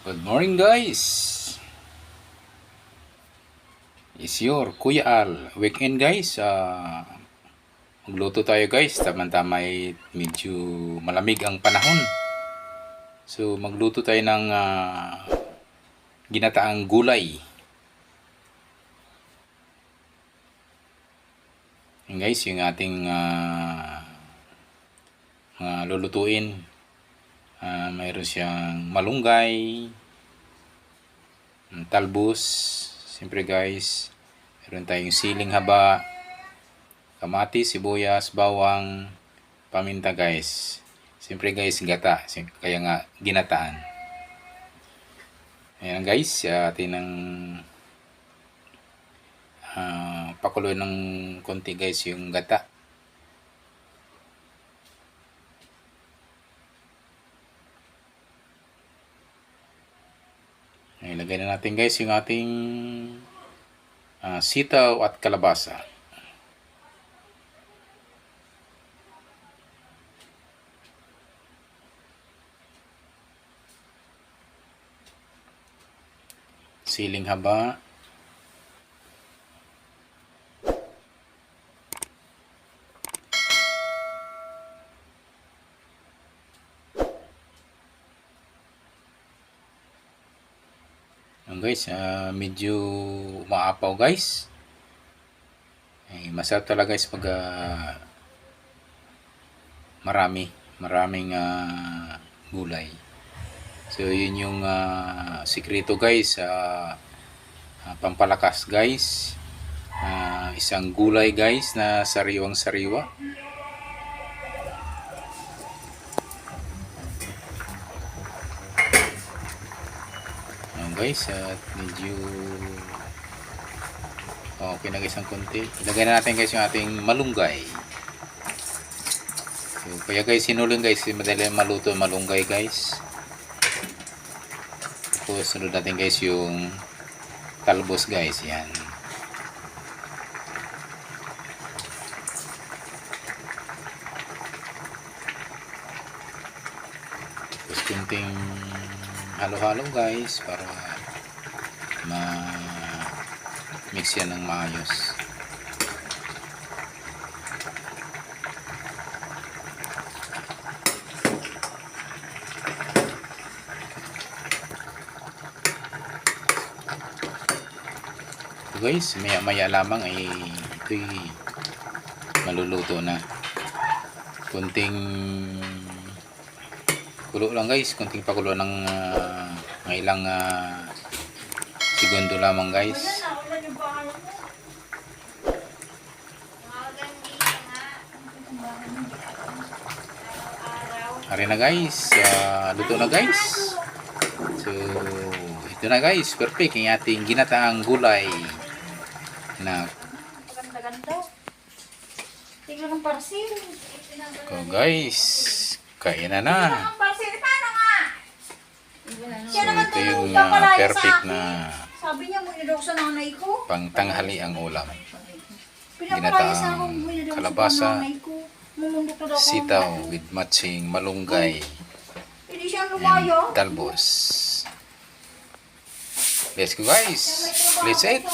Good morning guys! It's your Kuya Al. Weekend guys. Magluto tayo guys. Tama-tama ay medyo malamig ang panahon. So magluto tayo ng ginataang gulay. Yan guys, yung ating mga lulutuin. Mayroon siyang malunggay, talbos, siyempre guys, meron tayong siling haba, kamatis, sibuyas, bawang, paminta guys. Siyempre guys, gata, kaya nga ginataan. Ayan guys, atin ang pakuloy ng konti guys yung gata. Ilagay na natin guys yung ating sitaw at kalabasa. Siling haba. Guys, medyo maapaw guys. Masarap talaga guys pag maraming gulay. So yun yung sikreto guys, pampalakas guys. Isang gulay guys na sariwang sariwa. Guys, at medyo okay na guys ang konti. Ilagay na natin guys yung ating malunggay. So, kaya guys sinulong guys, madali maluto malunggay guys. Tapos sunod natin guys yung talbos guys, yan. Tapos kunting halo-halo guys para ma-mix yan ng maayos. So guys, maya-maya lamang ay ito'y maluluto na. Kunting kulo lang guys, kunting pakulo ng mga ilang segundo lamang guys. Ari na guys, luto na guys. So ito na guys, perfect ang ating ginataang gulay na so guys, kain na na. So ito yung perfect na pangtanghali ang ulam. Ginataang kalabasa, sitaw with matching malunggay and talbos. Let's go guys, let's eat.